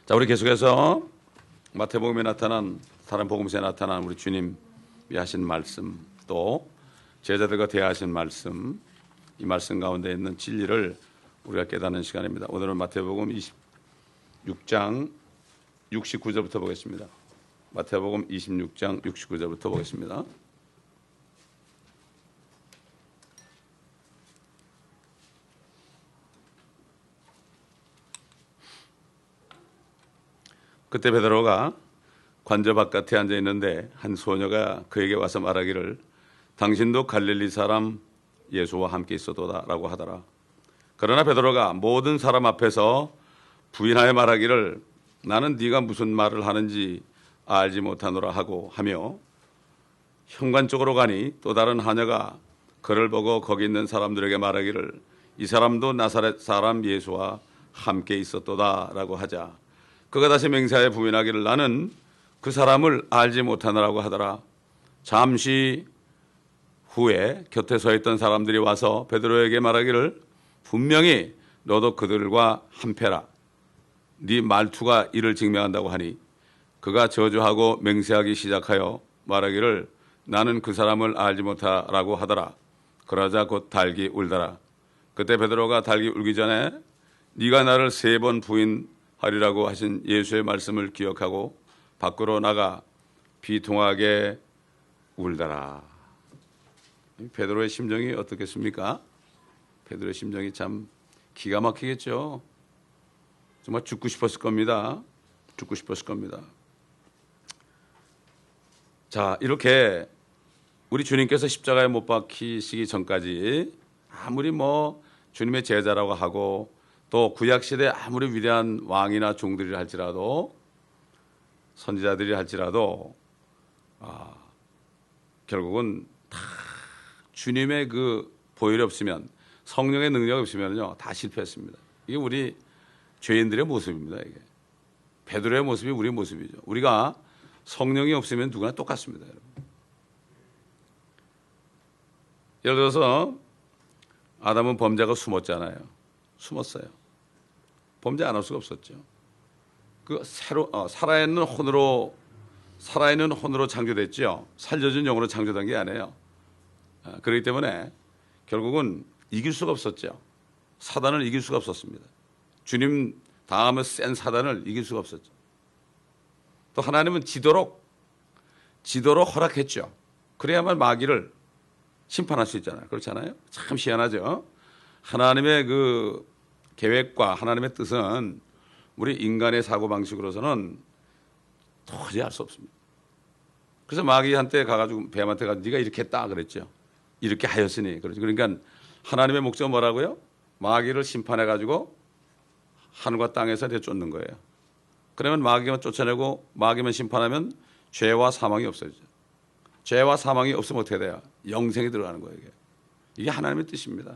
자, 우리 계속해서 마태복음에 나타난 다른 복음서에 나타난 우리 주님이 하신 말씀, 또 제자들과 대화하신 말씀, 이 말씀 가운데 있는 진리를 우리가 깨닫는 시간입니다. 오늘은 마태복음 26장 69절부터 보겠습니다. 마태복음 26장 69절부터 보겠습니다. 그때 베드로가 관저 바깥에 앉아 있는데 한 소녀가 그에게 와서 말하기를 당신도 갈릴리 사람 예수와 함께 있었도다라고 하더라. 그러나 베드로가 모든 사람 앞에서 부인하여 말하기를 나는 네가 무슨 말을 하는지 알지 못하노라 하며 현관 쪽으로 가니 또 다른 하녀가 그를 보고 거기 있는 사람들에게 말하기를 이 사람도 나사렛 사람 예수와 함께 있었도다라고 하자 그가 다시 맹세하여 부인하기를 나는 그 사람을 알지 못하노라고 하더라. 잠시 후에 곁에 서 있던 사람들이 와서 베드로에게 말하기를 분명히 너도 그들과 한패라. 네 말투가 이를 증명한다고 하니 그가 저주하고 맹세하기 시작하여 말하기를 나는 그 사람을 알지 못하라고 하더라. 그러자 곧 닭이 울더라. 그때 베드로가 닭이 울기 전에 네가 나를 3번 부인하리라고 하신 예수의 말씀을 기억하고 밖으로 나가 비통하게 울더라. 베드로의 심정이 어떻겠습니까? 베드로의 심정이 참 기가 막히겠죠. 정말 죽고 싶었을 겁니다. 죽고 싶었을 겁니다. 자, 이렇게 우리 주님께서 십자가에 못 박히시기 전까지 아무리 주님의 제자라고 하고 또 구약시대 아무리 위대한 왕이나 종들이 할지라도 선지자들이 할지라도 결국은 다 주님의 그 보혈이 없으면 성령의 능력이 없으면요 다 실패했습니다. 이게 우리 죄인들의 모습입니다. 이게 베드로의 모습이 우리의 모습이죠. 우리가 성령이 없으면 누구나 똑같습니다. 여러분. 예를 들어서 아담은 범죄가 숨었잖아요. 숨었어요. 범죄 안 할 수가 없었죠. 그 살아있는 혼으로 창조됐죠. 살려준 영으로 창조된 게 아니에요. 그렇기 때문에 결국은 이길 수가 없었죠. 사단을 이길 수가 없었습니다. 주님 다음에 센 사단을 이길 수가 없었죠. 또 하나님은 지도록 허락했죠. 그래야만 마귀를 심판할 수 있잖아요. 그렇잖아요. 참 희한하죠. 하나님의 그 계획과 하나님의 뜻은 우리 인간의 사고방식으로서는 도저히 알 수 없습니다. 그래서 마귀한테 가가지고 뱀한테 가서 네가 이렇게 했다 그랬죠. 이렇게 하였으니. 그러니까 하나님의 목적은 뭐라고요? 마귀를 심판해가지고 하늘과 땅에서 내쫓는 거예요. 그러면 마귀만 쫓아내고 마귀만 심판하면 죄와 사망이 없어지죠. 죄와 사망이 없으면 어떻게 돼요? 영생이 들어가는 거예요. 이게 하나님의 뜻입니다.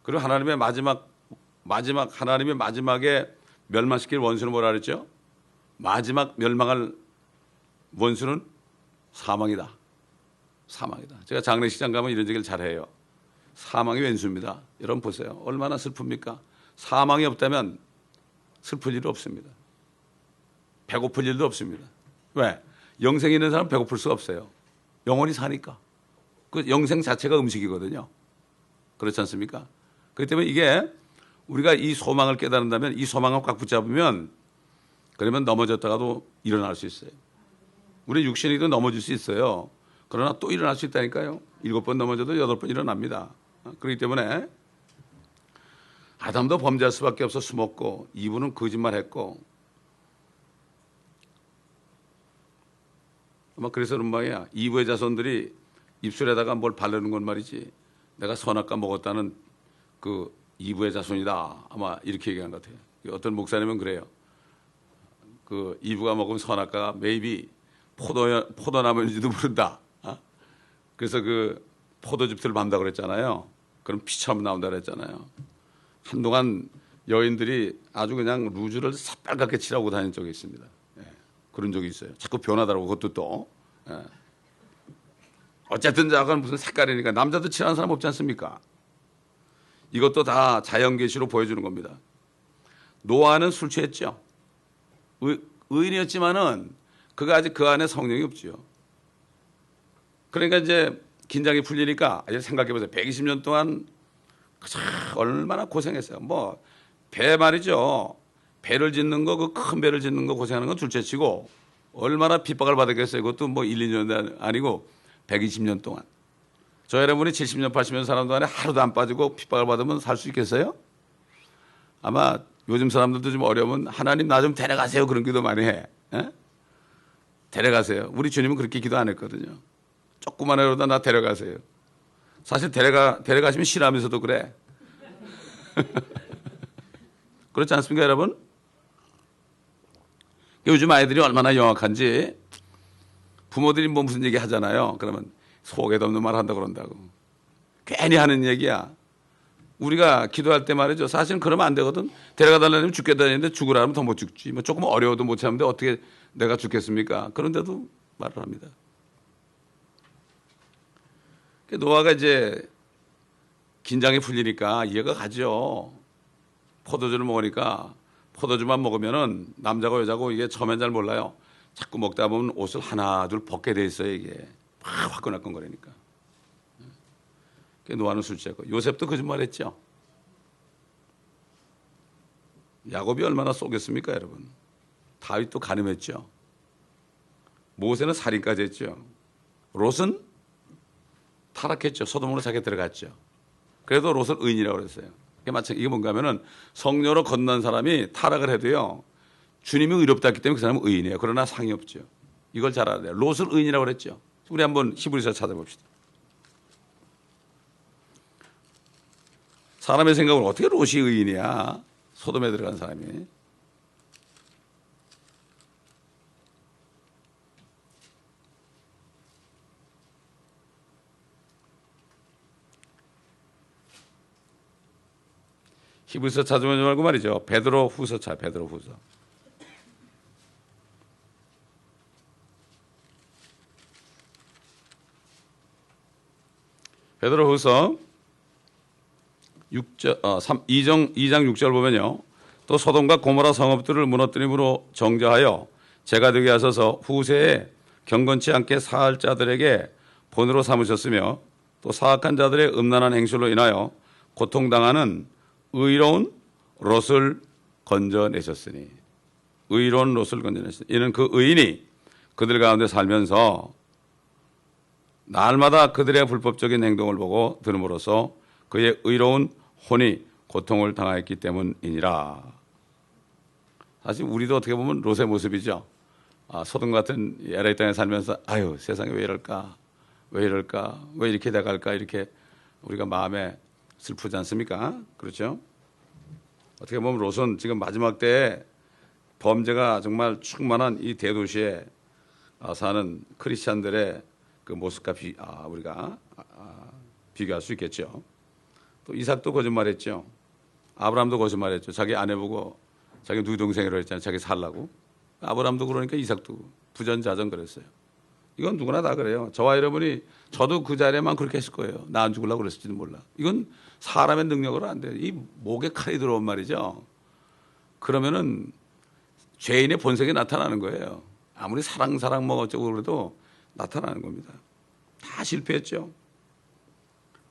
그리고 하나님의 마지막에 멸망시킬 원수는 뭐라 그랬죠? 마지막 멸망할 원수는 사망이다. 사망이다. 제가 장례식장 가면 이런 얘기를 잘해요. 사망이 왼수입니다. 여러분 보세요. 얼마나 슬픕니까? 사망이 없다면 슬플 일이 없습니다. 배고플 일도 없습니다. 왜? 영생이 있는 사람은 배고플 수가 없어요. 영원히 사니까. 그 영생 자체가 음식이거든요. 그렇지 않습니까? 그렇기 때문에 이게 우리가 이 소망을 깨달은다면 이 소망을 꽉 붙잡으면 그러면 넘어졌다가도 일어날 수 있어요. 우리 육신이도 넘어질 수 있어요. 그러나 또 일어날 수 있다니까요. 7번 넘어져도 8번 일어납니다. 그렇기 때문에 아담도 범죄할 수밖에 없어 숨었고 이브는 거짓말했고 아마 그래서 그런 모양이야. 이브의 자손들이 입술에다가 뭘 바르는 건 말이지 내가 선악과 먹었다는 그 이브의 자손이다. 아마 이렇게 얘기한 것 같아요. 어떤 목사님은 그래요. 그 이브가 먹은 선악과가 maybe 포도나무인지도 모른다. 그래서 그 포도즙들을 맘다 그랬잖아요. 그럼 피처럼 나온다 그랬잖아요. 한동안 여인들이 아주 그냥 루즈를 새빨갛게 칠하고 다닌 적이 있습니다. 예, 그런 적이 있어요. 자꾸 변하더라고 그것도 또. 예. 어쨌든 저건 무슨 색깔이니까 남자도 칠하는 사람 없지 않습니까? 이것도 다 자연계시로 보여주는 겁니다. 노아는 술 취했죠. 의인이었지만은 그가 아직 그 안에 성령이 없지요. 그러니까 이제 긴장이 풀리니까 생각해 보세요. 120년 동안 얼마나 고생했어요. 뭐 배 말이죠. 배를 짓는 거, 그 큰 배를 짓는 거 고생하는 건 둘째치고 얼마나 핍박을 받았겠어요. 이것도 뭐 1, 2년 아니고 120년 동안. 저 여러분이 70년, 80년 사람 동안에 하루도 안 빠지고 핍박을 받으면 살 수 있겠어요? 아마 요즘 사람들도 좀 어려우면 하나님 나 좀 데려가세요. 그런 기도 많이 해. 에? 데려가세요. 우리 주님은 그렇게 기도 안 했거든요. 조그만 애로다 나 데려가세요. 사실 데려가시면 싫어하면서도 그래. 그렇지 않습니까, 여러분? 요즘 아이들이 얼마나 영악한지 부모들이 뭐 무슨 얘기 하잖아요. 그러면 속에도 없는 말 한다고 그런다고. 괜히 하는 얘기야. 우리가 기도할 때 말이죠. 사실은 그러면 안 되거든. 데려가달라면 죽겠다는데 죽으라면 더 못 죽지. 뭐 조금 어려워도 못 참는데 어떻게 내가 죽겠습니까? 그런데도 말을 합니다. 노아가 이제 긴장이 풀리니까 이해가 가죠. 포도주를 먹으니까 포도주만 먹으면은 남자고 여자고 이게 처음엔 잘 몰라요. 자꾸 먹다 보면 옷을 하나 둘 벗게 돼 있어요. 이게 막 화끈화끈거리니까. 노아는 술 취했고 요셉도 거짓말했죠. 야곱이 얼마나 속였습니까, 여러분? 다윗도 간음했죠. 모세는 살인까지 했죠. 롯은 타락했죠. 소돔으로 자기 들어갔죠. 그래도 롯을 의인이라고 그랬어요. 이게 뭔가 하면은 성녀로 건넌 사람이 타락을 해도요. 주님이 의롭다 했기 때문에 그 사람은 의인이에요. 그러나 상이 없죠. 이걸 잘 알아야 돼요. 롯을 의인이라고 그랬죠. 우리 한번 히브리서 찾아봅시다. 사람의 생각은 어떻게 롯이 의인이야? 소돔에 들어간 사람이. 히브리서 찾아보지 말고 말이죠. 베드로 후서 차, 베드로 후서. 베드로 후서 2장 6절 보면요. 또 소돔과 고모라 성읍들을 무너뜨림으로 정죄하여 죄가 되게 하셔서 후세에 경건치 않게 사할 자들에게 본으로 삼으셨으며 또 사악한 자들의 음란한 행실로 인하여 고통당하는 의로운 롯을 건져내셨으니 의로운 롯을 건져내셨으니 이는 그 의인이 그들 가운데 살면서 날마다 그들의 불법적인 행동을 보고 들음으로써 그의 의로운 혼이 고통을 당하였기 때문이니라. 사실 우리도 어떻게 보면 롯의 모습이죠. 소돔 같은 LA 땅에 살면서 아유 세상에 왜 이럴까 왜 이럴까 왜 이렇게 돼갈까 이렇게 우리가 마음에 슬프지 않습니까? 그렇죠? 어떻게 보면 롯은 지금 마지막 때에 범죄가 정말 충만한 이 대도시에 사는 크리스찬들의 그 모습과 우리가 비교할 수 있겠죠. 또 이삭도 거짓말했죠. 아브라함도 거짓말했죠. 자기 아내 보고 자기 누이 동생이라고 했잖아요. 자기 살라고. 아브라함도 그러니까 이삭도 부전자전 그랬어요. 이건 누구나 다 그래요. 저와 여러분이 저도 그 자리에만 그렇게 했을 거예요. 나 안 죽으려고 그랬을지도 몰라. 이건 사람의 능력으로 안 돼요. 이 목에 칼이 들어온 말이죠. 그러면은 죄인의 본색이 나타나는 거예요. 아무리 사랑 뭐 어쩌고 그래도 나타나는 겁니다. 다 실패했죠.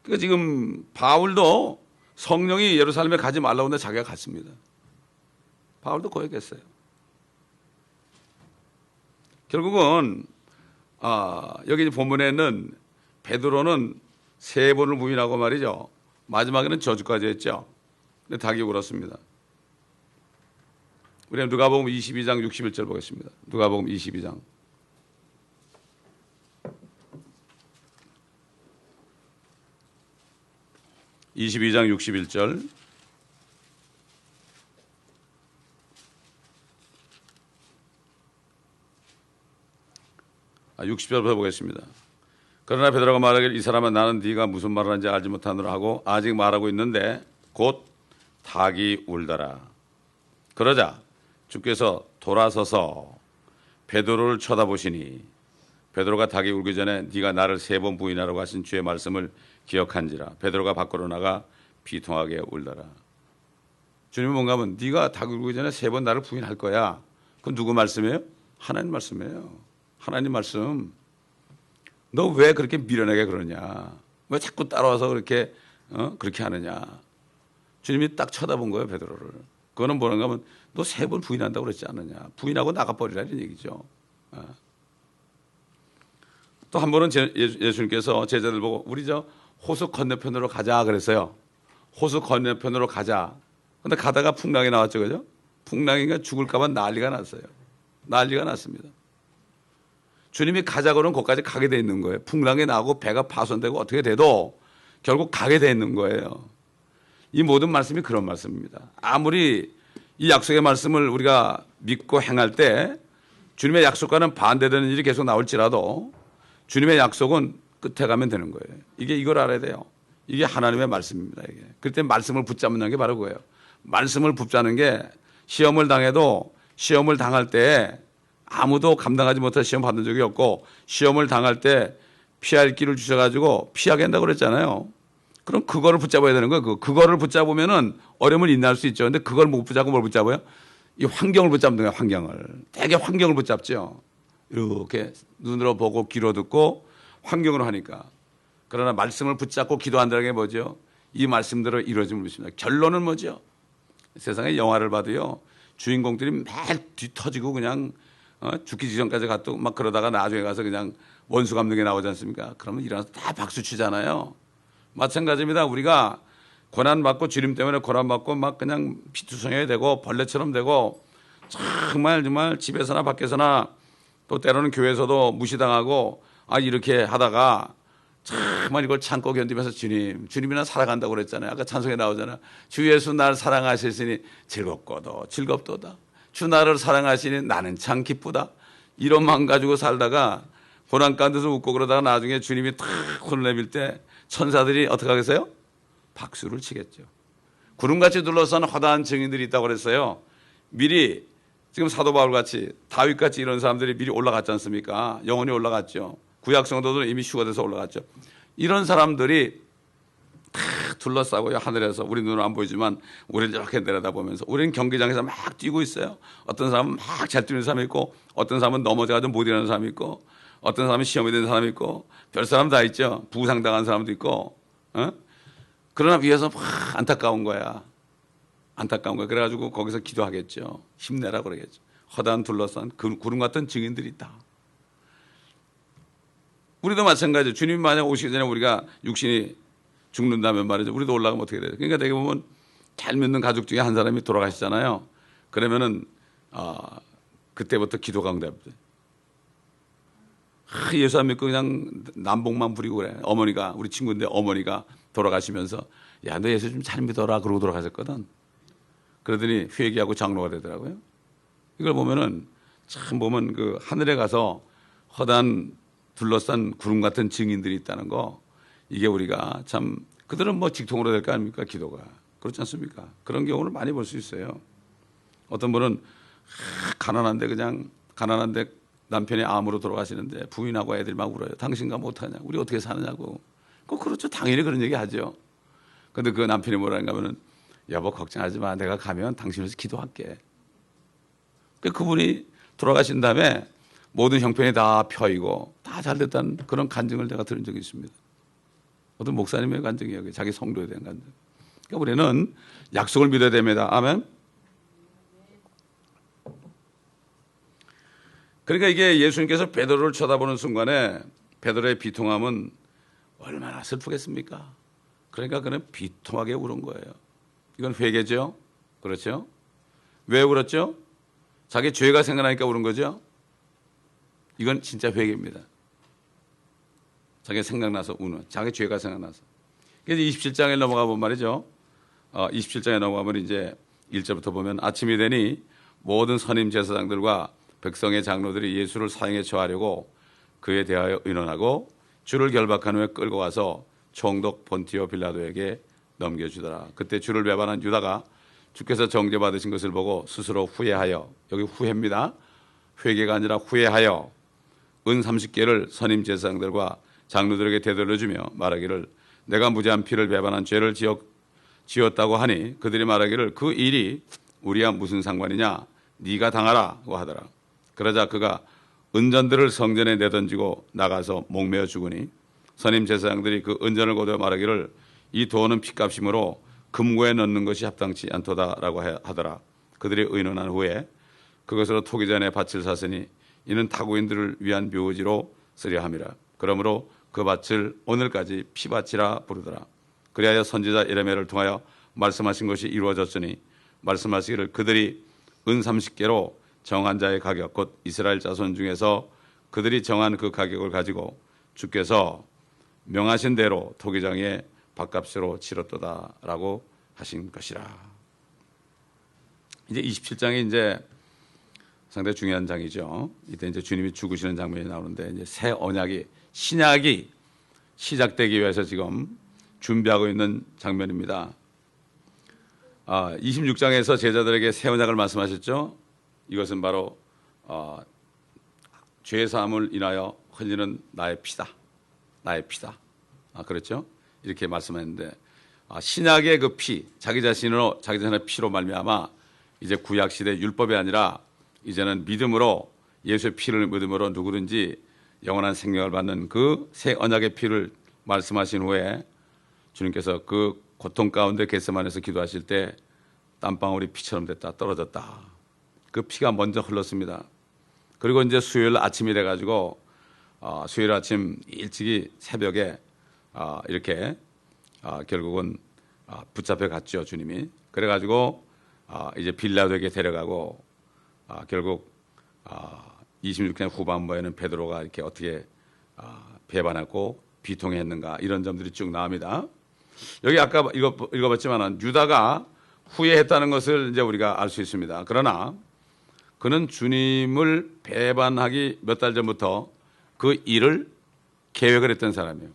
그러니까 지금 바울도 성령이 예루살렘에 가지 말라고 했는데 자기가 갔습니다. 바울도 고백했어요. 결국은 여기 본문에는 베드로는 3번을 부인하고 말이죠. 마지막에는 저주까지 했죠. 근데 닭이 울었습니다. 우리는 누가복음 22장 61절 보겠습니다. 누가복음 22장. (22장) 61절. 아, 60절부터 보겠습니다. 그러나 베드로가 말하기를 이 사람은 나는 네가 무슨 말을 하는지 알지 못하노라 하고 아직 말하고 있는데 곧 닭이 울더라. 그러자 주께서 돌아서서 베드로를 쳐다보시니 베드로가 닭이 울기 전에 네가 나를 3번 부인하라고 하신 주의 말씀을 기억한지라. 베드로가 밖으로 나가 비통하게 울더라. 주님은 뭔가 하면 네가 닭이 울기 전에 3번 나를 부인할 거야. 그건 누구 말씀이에요? 하나님 말씀이에요. 하나님 말씀. 너 왜 그렇게 미련하게 그러냐? 왜 자꾸 따라와서 그렇게 그렇게 하느냐? 주님이 딱 쳐다본 거예요, 베드로를. 그거는 뭐는가 하면 너 3번 부인한다고 그랬지 않느냐? 부인하고 나가버리라는 얘기죠. 또 한 번은 예수님께서 제자들 보고 우리 저 호수 건너편으로 가자 그랬어요. 호수 건너편으로 가자. 근데 가다가 풍랑이 나왔죠, 그죠? 풍랑이가 죽을까봐 난리가 났어요. 난리가 났습니다. 주님이 가자고는 거기까지 가게 돼 있는 거예요. 풍랑이 나고 배가 파손되고 어떻게 돼도 결국 가게 돼 있는 거예요. 이 모든 말씀이 그런 말씀입니다. 아무리 이 약속의 말씀을 우리가 믿고 행할 때 주님의 약속과는 반대되는 일이 계속 나올지라도 주님의 약속은 끝에 가면 되는 거예요. 이걸 알아야 돼요. 이게 하나님의 말씀입니다. 이게. 그럴 때 말씀을 붙잡는 게 바로 그거예요. 말씀을 붙잡는 게 시험을 당해도 시험을 당할 때 아무도 감당하지 못할 시험 받은 적이 없고 시험을 당할 때 피할 길을 주셔가지고 피하게 한다고 그랬잖아요. 그럼 그거를 붙잡아야 되는 거예요. 그거를 붙잡으면은 어려움을 인내할 수 있죠. 근데 그걸 못 붙잡고 뭘 붙잡아요? 이 환경을 붙잡는 거예요. 환경을. 되게 환경을 붙잡죠. 이렇게 눈으로 보고 귀로 듣고 환경으로 하니까. 그러나 말씀을 붙잡고 기도한다는 게 뭐죠? 이 말씀대로 이루어짐을 믿습니다. 결론은 뭐죠? 세상에 영화를 봐도요. 주인공들이 막 뒤터지고 그냥 죽기 직전까지 갔고 막 그러다가 나중에 가서 그냥 원수 감독에 나오지 않습니까? 그러면 일어나서 다 박수 치잖아요. 마찬가지입니다. 우리가 고난받고 주님 때문에 고난받고 막 그냥 피투성이 되고 벌레처럼 되고 정말 집에서나 밖에서나 또 때로는 교회에서도 무시당하고 이렇게 하다가 정말 이걸 참고 견디면서 주님이 나 사랑한다고 그랬잖아요. 아까 찬송에 나오잖아요. 주 예수 날 사랑하시니 즐겁고도 즐겁도다. 주 나를 사랑하시니 나는 참 기쁘다. 이런 마음 가지고 살다가 고난 가운데서 웃고 그러다가 나중에 주님이 탁 손을 내밀 때 천사들이 어떻게 하겠어요? 박수를 치겠죠. 구름같이 둘러싼 허다한 증인들이 있다고 그랬어요. 미리 지금 사도 바울같이 다윗같이 이런 사람들이 미리 올라갔지 않습니까? 영원히 올라갔죠. 구약 성도들은 이미 휴가돼서 올라갔죠. 이런 사람들이 다 둘러싸고요. 하늘에서 우리 눈은 안 보이지만 우리를 이렇게 내려다보면서 우리는 경기장에서 막 뛰고 있어요. 어떤 사람은 막 잘 뛰는 사람이 있고 어떤 사람은 넘어져가지고 못 일어나는 사람이 있고 어떤 사람은 시험이 된 사람이 있고 별 사람 다 있죠. 부상당한 사람도 있고 그러나 위에서 막 안타까운 거야. 안타까운 거야. 그래가지고 거기서 기도하겠죠. 힘내라 그러겠죠. 허다한 둘러싼 구름 같은 증인들이 있다. 우리도 마찬가지죠. 주님 만약 오시기 전에 우리가 육신이 죽는다면 말이죠. 우리도 올라가면 어떻게 돼요? 그러니까 되게 보면 잘 믿는 가족 중에 한 사람이 돌아가시잖아요. 그러면은 그때부터 기도가 응답돼요. 예수 안 믿고 그냥 남복만 부리고 그래. 어머니가 우리 친구인데 어머니가 돌아가시면서 야, 너 예수 좀 잘 믿어라 그러고 돌아가셨거든. 그러더니 회개하고 장로가 되더라고요. 이걸 보면은 참 보면 그 하늘에 가서 허단 둘러싼 구름 같은 증인들이 있다는 거 이게 우리가 참 그들은 뭐 직통으로 될 거 아닙니까? 기도가. 그렇지 않습니까? 그런 경우를 많이 볼 수 있어요. 어떤 분은 가난한데 남편이 암으로 돌아가시는데 부인하고 애들이 막 울어요. 당신 가면 어떡하냐? 우리 어떻게 사느냐고. 그렇죠. 당연히 그런 얘기 하죠. 근데 그 남편이 뭐라는가 하면은 여보 걱정하지 마. 내가 가면 당신 위해서 기도할게. 그분이 돌아가신 다음에 모든 형편이 다 펴이고 다 잘됐다는 그런 간증을 내가 들은 적이 있습니다. 어떤 목사님의 간증이에요. 자기 성도에 대한 간증. 그러니까 우리는 약속을 믿어야 됩니다. 아멘. 그러니까 이게 예수님께서 베드로를 쳐다보는 순간에 베드로의 비통함은 얼마나 슬프겠습니까? 그러니까 그는 비통하게 울은 거예요. 이건 회개죠. 그렇죠? 왜 울었죠? 자기 죄가 생각나니까 울은 거죠. 이건 진짜 회개입니다. 자기 생각나서 우는, 자기 죄가 생각나서. 그래서 27장에 넘어가 보면 말이죠. 27장에 넘어가면 이제 1절부터 보면 아침이 되니 모든 선임 제사장들과 백성의 장로들이 예수를 사형에 처하려고 그에 대하여 의논하고 주를 결박한 후에 끌고 가서 총독 본티오 빌라도에게 넘겨주더라. 그때 주를 배반한 유다가 주께서 정죄받으신 것을 보고 스스로 후회하여, 여기 후회입니다. 회개가 아니라 후회하여 은 30개를 선임 제사장들과 장로들에게 되돌려주며 말하기를 내가 무죄한 피를 배반한 죄를 지었다고 하니 그들이 말하기를 그 일이 우리와 무슨 상관이냐? 네가 당하라고 하더라. 그러자 그가 은전들을 성전에 내던지고 나가서 목매어 죽으니 선임 제사장들이 그 은전을 거두어 말하기를 이 돈은 핏값이므로 금고에 넣는 것이 합당치 않도다라고 하더라. 그들이 의논한 후에 그것으로 토기전에 밭을 샀으니 이는 타국인들을 위한 묘지로 쓰려 함이라. 그러므로 그 밭을 오늘까지 피밭이라 부르더라. 그리하여 선지자 예레미야를 통하여 말씀하신 것이 이루어졌으니 말씀하시기를 그들이 은 30개로 정한 자의 가격 곧 이스라엘 자손 중에서 그들이 정한 그 가격을 가지고 주께서 명하신 대로 토기장의 밭값으로 치렀도다라고 하신 것이라. 이제 27장이 이제 상당히 중요한 장이죠. 이때 이제 주님이 죽으시는 장면이 나오는데 이제 새 언약이 신약이 시작되기 위해서 지금 준비하고 있는 장면입니다. 26장에서 제자들에게 새 언약을 말씀하셨죠. 이것은 바로 죄 사함을 인하여 흘리는 나의 피다. 나의 피다. 그렇죠? 이렇게 말씀했는데 신약의 그 피, 자기 자신의 피로 말미암아 이제 구약 시대 율법이 아니라 이제는 믿음으로 예수의 피를 믿음으로 누구든지 영원한 생명을 받는 그 새 언약의 피를 말씀하신 후에 주님께서 그 고통 가운데 겟세마네에서 기도하실 때 땀방울이 피처럼 됐다 떨어졌다. 그 피가 먼저 흘렀습니다. 그리고 이제 수요일 아침이 돼가지고 수요일 아침 일찍이 새벽에 이렇게 결국은 붙잡혀 갔죠. 주님이. 그래가지고 이제 빌라도에게 데려가고 결국 26장 후반부에는 베드로가 이렇게 어떻게 배반하고 비통했는가 이런 점들이 쭉 나옵니다. 여기 아까 읽어봤지만 유다가 후회했다는 것을 이제 우리가 알 수 있습니다. 그러나 그는 주님을 배반하기 몇 달 전부터 그 일을 계획을 했던 사람이에요.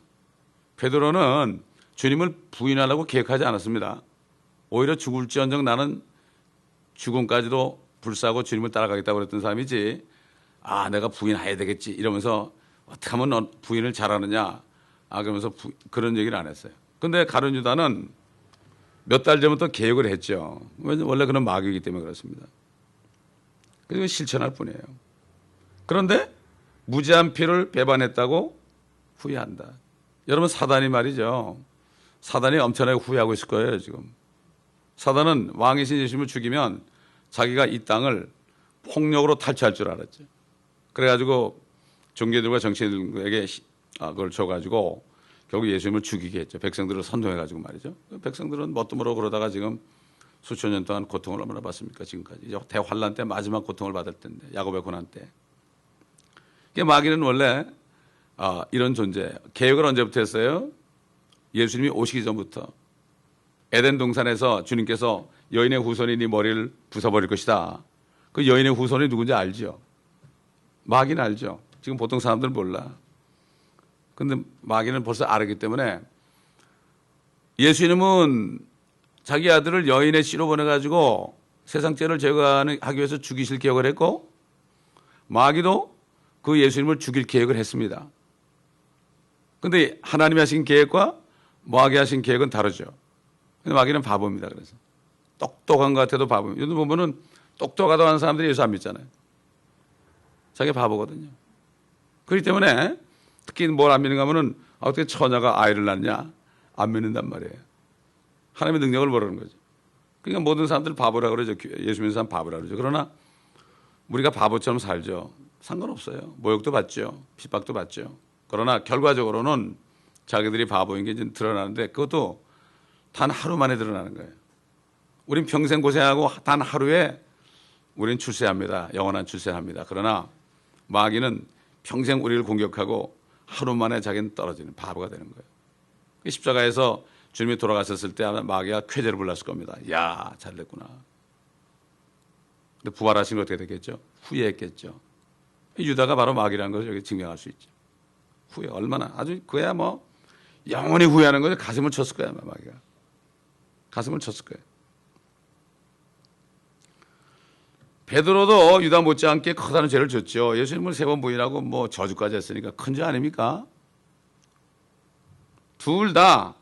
베드로는 주님을 부인하려고 계획하지 않았습니다. 오히려 죽을지언정 나는 죽음까지도 불사하고 주님을 따라가겠다고 그랬던 사람이지 내가 부인해야 되겠지 이러면서 어떻게 하면 너 부인을 잘하느냐 그러면서 그런 얘기를 안 했어요. 근데 가룟 유다는 몇 달 전부터 계획을 했죠. 원래 그런 마귀이기 때문에 그렇습니다. 그리고 실천할 뿐이에요. 그런데 무지한 피를 배반했다고 후회한다. 여러분 사단이 말이죠. 사단이 엄청나게 후회하고 있을 거예요 지금. 사단은 왕이신 예수님을 죽이면 자기가 이 땅을 폭력으로 탈취할 줄 알았죠. 그래가지고 종교들과 정치인들에게 그걸 줘가지고 결국 예수님을 죽이게 했죠. 백성들을 선동해가지고 말이죠. 백성들은 뭣도 모르고 그러다가 지금 수천 년 동안 고통을 얼마나 받습니까 지금까지. 이제 대환란 때 마지막 고통을 받을 때인데 야곱의 고난 때. 마귀는 원래 이런 존재. 계획을 언제부터 했어요? 예수님이 오시기 전부터. 에덴 동산에서 주님께서 여인의 후손이 네 머리를 부숴버릴 것이다. 그 여인의 후손이 누군지 알죠? 마귀는 알죠. 지금 보통 사람들은 몰라. 근데 마귀는 벌써 알았기 때문에 예수님은 자기 아들을 여인의 씨로 보내가지고 세상 죄를 제거하기 위해서 죽이실 계획을 했고 마귀도 그 예수님을 죽일 계획을 했습니다. 근데 하나님이 하신 계획과 마귀 하신 계획은 다르죠. 근데 마귀는 바보입니다. 그래서 똑똑한 것 같아도 바보입니다. 요즘 보면은 똑똑하다고 하는 사람들이 예수 안 믿잖아요. 자기 바보거든요. 그렇기 때문에 특히 뭘 안 믿는가 하면은 어떻게 처녀가 아이를 낳냐? 안 믿는단 말이에요. 하나님의 능력을 모르는 거죠. 그러니까 모든 사람들 바보라 그러죠. 예수 믿는 사람 바보라 그러죠. 그러나 우리가 바보처럼 살죠. 상관없어요. 모욕도 받죠. 핍박도 받죠. 그러나 결과적으로는 자기들이 바보인 게 이제 드러나는데 그것도 단 하루 만에 드러나는 거예요. 우린 평생 고생하고 단 하루에 우린 출세합니다. 영원한 출세합니다. 그러나 마귀는 평생 우리를 공격하고 하루 만에 자기는 떨어지는 바보가 되는 거예요. 십자가에서 주님이 돌아가셨을 때 아마 마귀가 쾌재를 불렀을 겁니다. 야, 잘됐구나. 근데 부활하신 거 어떻게 되겠죠? 후회했겠죠. 유다가 바로 마귀라는 것을 여기 증명할 수 있죠. 후회 얼마나 아주 그야 뭐 영원히 후회하는 거죠. 가슴을 쳤을 거야 마귀가. 가슴을 쳤을 거예요. 베드로도 유다 못지않게 커다란 죄를 졌죠. 예수님을 3번 부인하고 뭐 저주까지 했으니까 큰 죄 아닙니까? 둘 다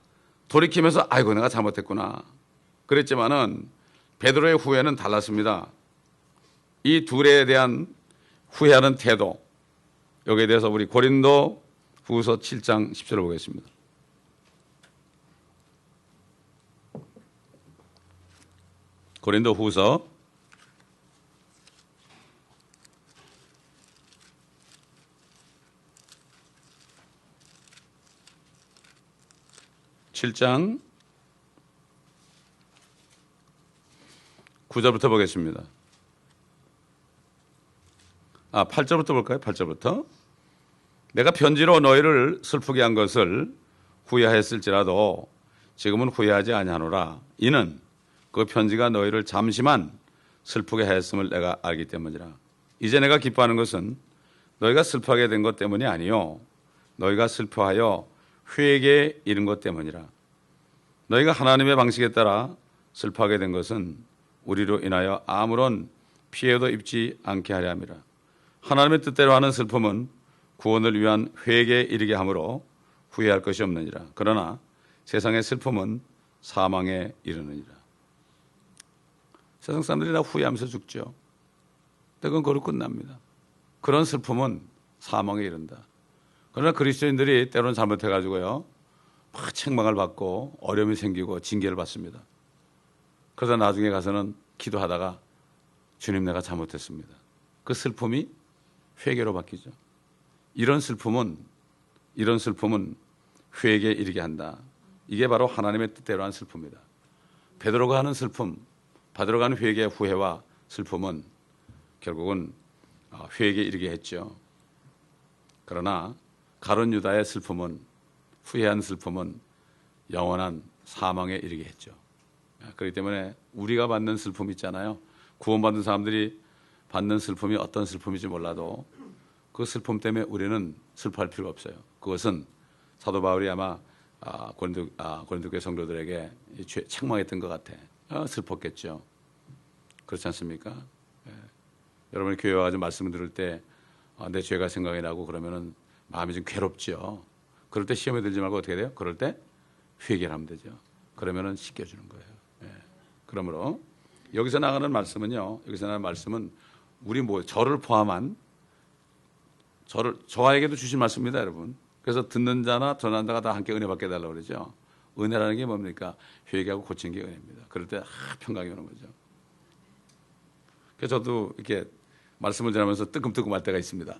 돌이키면서 아이고 내가 잘못했구나 그랬지만은 베드로의 후회는 달랐습니다. 이 둘에 대한 후회하는 태도, 여기에 대해서 우리 고린도 후서 7장 10절을 보겠습니다. 고린도 후서 7장 9절부터 보겠습니다. 8절부터 볼까요? 8절부터. 내가 편지로 너희를 슬프게 한 것을 후회하였을지라도 지금은 후회하지 아니하노라. 이는 그 편지가 너희를 잠시만 슬프게 하였음을 내가 알기 때문이라. 이제 내가 기뻐하는 것은 너희가 슬퍼하게 된 것 때문이 아니요 너희가 슬퍼하여 회개에 이른 것 때문이라. 너희가 하나님의 방식에 따라 슬퍼하게 된 것은 우리로 인하여 아무런 피해도 입지 않게 하려 함이라. 하나님의 뜻대로 하는 슬픔은 구원을 위한 회개에 이르게 하므로 후회할 것이 없느니라. 그러나 세상의 슬픔은 사망에 이르느니라. 세상 사람들이 다 후회하면서 죽죠. 근데 그건 거로 끝납니다. 그런 슬픔은 사망에 이른다. 그러나 그리스도인들이 때로는 잘못해가지고요, 막 책망을 받고 어려움이 생기고 징계를 받습니다. 그러다 나중에 가서는 기도하다가 주님 내가 잘못했습니다. 그 슬픔이 회개로 바뀌죠. 이런 슬픔은 회개에 이르게 한다. 이게 바로 하나님의 뜻대로 한 슬픔이다. 베드로가 하는 슬픔, 베드로가 하는 회개의 후회와 슬픔은 결국은 회개에 이르게 했죠. 그러나 가룟 유다의 슬픔은, 후회한 슬픔은 영원한 사망에 이르게 했죠. 그렇기 때문에 우리가 받는 슬픔 있잖아요. 구원받은 사람들이 받는 슬픔이 어떤 슬픔인지 몰라도 그 슬픔 때문에 우리는 슬퍼할 필요가 없어요. 그것은 사도 바울이 아마 고린도 교회 성도들에게 책망했던 것 같아. 슬펐겠죠. 그렇지 않습니까? 예. 여러분이 교회 와서 말씀을 들을 때 내 죄가 생각이 나고 그러면은 마음이 좀 괴롭죠. 그럴 때 시험에 들지 말고 어떻게 돼요? 그럴 때 회개를 하면 되죠. 그러면은 씻겨주는 거예요. 예. 그러므로 여기서 나가는 말씀은요. 여기서 나가는 말씀은 우리 저를 포함한 저에게도 주신 말씀입니다, 여러분. 그래서 듣는 자나 전하는 자가 다 함께 은혜 받게 해달라고 그러죠. 은혜라는 게 뭡니까? 회개하고 고치는 게 은혜입니다. 그럴 때 평강이 오는 거죠. 그래서 저도 이렇게 말씀을 전하면서 뜨끔뜨끔할 때가 있습니다.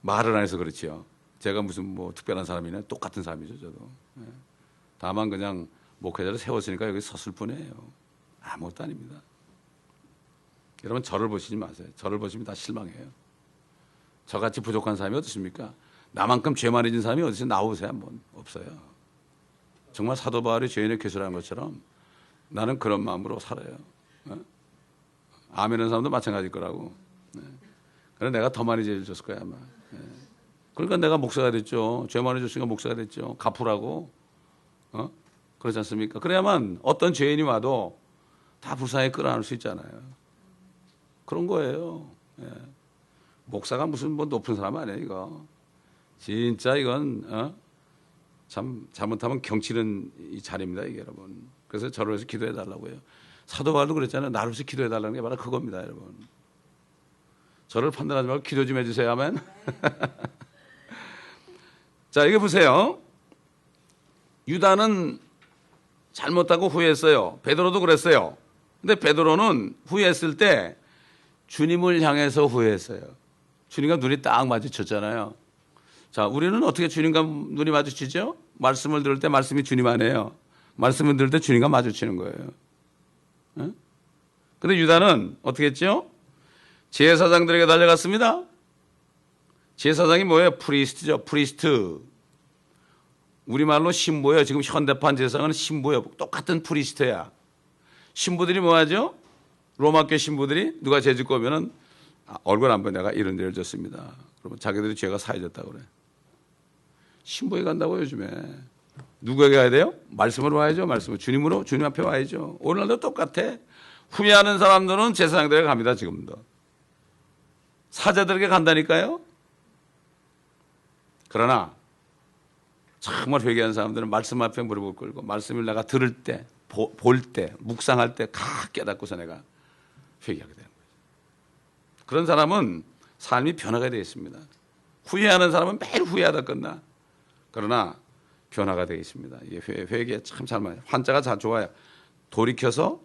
말을 안 해서 그렇지요. 제가 무슨 특별한 사람이냐? 똑같은 사람이죠, 저도. 다만 그냥 목회자를 세웠으니까 여기 섰을 뿐이에요. 아무것도 아닙니다. 여러분 저를 보시지 마세요. 저를 보시면 다 실망해요. 저같이 부족한 사람이 어떻습니까? 나만큼 죄 많이 진 사람이 어디서 나오세요? 한번 없어요. 정말 사도 바울이 죄인의 괴수라는 것처럼 나는 그런 마음으로 살아요. 아멘하는 사람도 마찬가지일 거라고. 그래서 내가 더 많이 죄를 졌을 거야 아마. 그러니까 내가 목사가 됐죠. 죄 많이 졌으니까 목사가 됐죠. 갚으라고. 그렇지 않습니까? 그래야만 어떤 죄인이 와도 다 불쌍히 끌어안을 수 있잖아요. 그런 거예요. 예. 목사가 무슨 높은 사람 아니에요, 이거. 진짜 이건 참 잘못하면 경치는 이 자리입니다, 이게 여러분. 그래서 저를 위해서 기도해 달라고요. 사도 바울도 그랬잖아요. 나를 위해서 기도해 달라는 게 바로 그겁니다, 여러분. 저를 판단하지 말고 기도 좀 해주세요, 아멘. 자, 이거 보세요. 유다는 잘못하고 후회했어요. 베드로도 그랬어요. 근데 베드로는 후회했을 때 주님을 향해서 후회했어요. 주님과 눈이 딱 마주쳤잖아요. 자, 우리는 어떻게 주님과 눈이 마주치죠? 말씀을 들을 때 말씀이 주님 안에요. 말씀을 들을 때 주님과 마주치는 거예요. 근데 유다는 어떻게 했죠? 제사장들에게 달려갔습니다. 제사장이 뭐예요? 프리스트죠. 프리스트. 우리말로 신부예요. 지금 현대판 제사장은 신부예요. 똑같은 프리스트야. 신부들이 뭐 하죠? 로마교 신부들이 누가 죄 짓고 오면은 얼굴 안 보여 내가 이런 데를 졌습니다. 그러면 자기들이 죄가 사해졌다고 그래. 신부에 간다고 요즘에. 누구에게 가야 돼요? 말씀으로 와야죠. 말씀으로. 주님으로. 주님 앞에 와야죠. 오늘날도 똑같아. 후회하는 사람들은 제사장들에게 갑니다. 지금도. 사제들에게 간다니까요. 그러나 정말 회개한 사람들은 말씀 앞에 무릎을 꿇고 말씀을 내가 들을 때, 볼 때, 묵상할 때 각 깨닫고서 내가 회개하게 되는 거예요. 그런 사람은 삶이 변화가 되어 있습니다. 후회하는 사람은 매일 후회하다 끝나. 그러나 변화가 되어 있습니다. 이게 회개 참 잘 맞아요. 환자가 잘 좋아요. 돌이켜서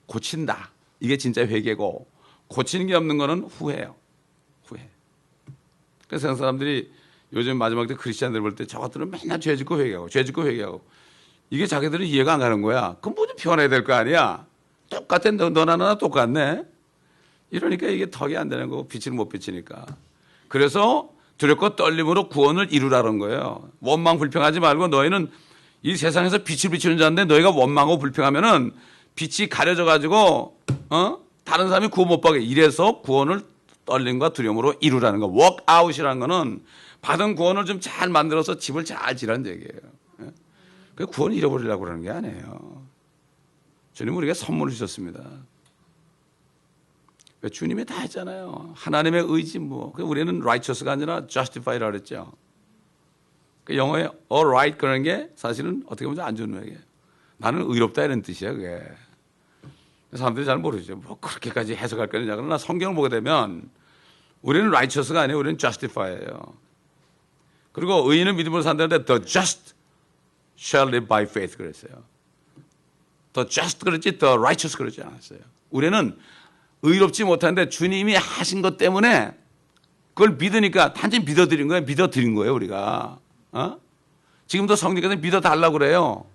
고친다. 이게 진짜 회개고, 고치는 게 없는 거는 후회예요. 후회. 그래서 세상 사람들이 요즘 마지막 때 크리스찬들 볼 때 저것들은 맨날 죄 짓고 회개하고 죄 짓고 회개하고, 이게 자기들은 이해가 안 가는 거야. 그럼 뭐 좀 변해야 될 거 아니야. 똑같아. 너나 나나 똑같네. 이러니까 이게 덕이 안 되는 거고 빛을 못 비치니까. 그래서 두렵고 떨림으로 구원을 이루라는 거예요. 원망 불평하지 말고, 너희는 이 세상에서 빛을 비추는 자인데 너희가 원망하고 불평하면은 빛이 가려져 가지고 다른 사람이 구원 못 받게. 이래서 구원을 떨림과 두려움으로 이루라는 거. 워크아웃이라는 거는 받은 구원을 좀 잘 만들어서 집을 잘 지라는 얘기예요. 그 구원을 잃어버리려고 그러는 게 아니에요. 주님 우리에게 선물을 주셨습니다. 주님이 다 했잖아요. 하나님의 의지 뭐. 우리는 righteous가 아니라 justify라고 그랬죠. 그 영어에 all right 그러는 게 사실은 어떻게 보면 안 좋은 얘기예요. 나는 의롭다 이런 뜻이야 그게. 사람들이 잘 모르죠. 뭐 그렇게까지 해석할 거냐. 그러나 성경을 보게 되면 우리는 righteous가 아니에요. 우리는 justify예요. 그리고 의인은 믿음으로 산다는데 the just shall live by faith 그랬어요. the just 그랬지 the righteous 그러지 않았어요. 우리는 의롭지 못한데 주님이 하신 것 때문에 그걸 믿으니까 단지 믿어드린 거예요. 믿어드린 거예요 우리가. 지금도 성령께서 믿어달라고 그래요.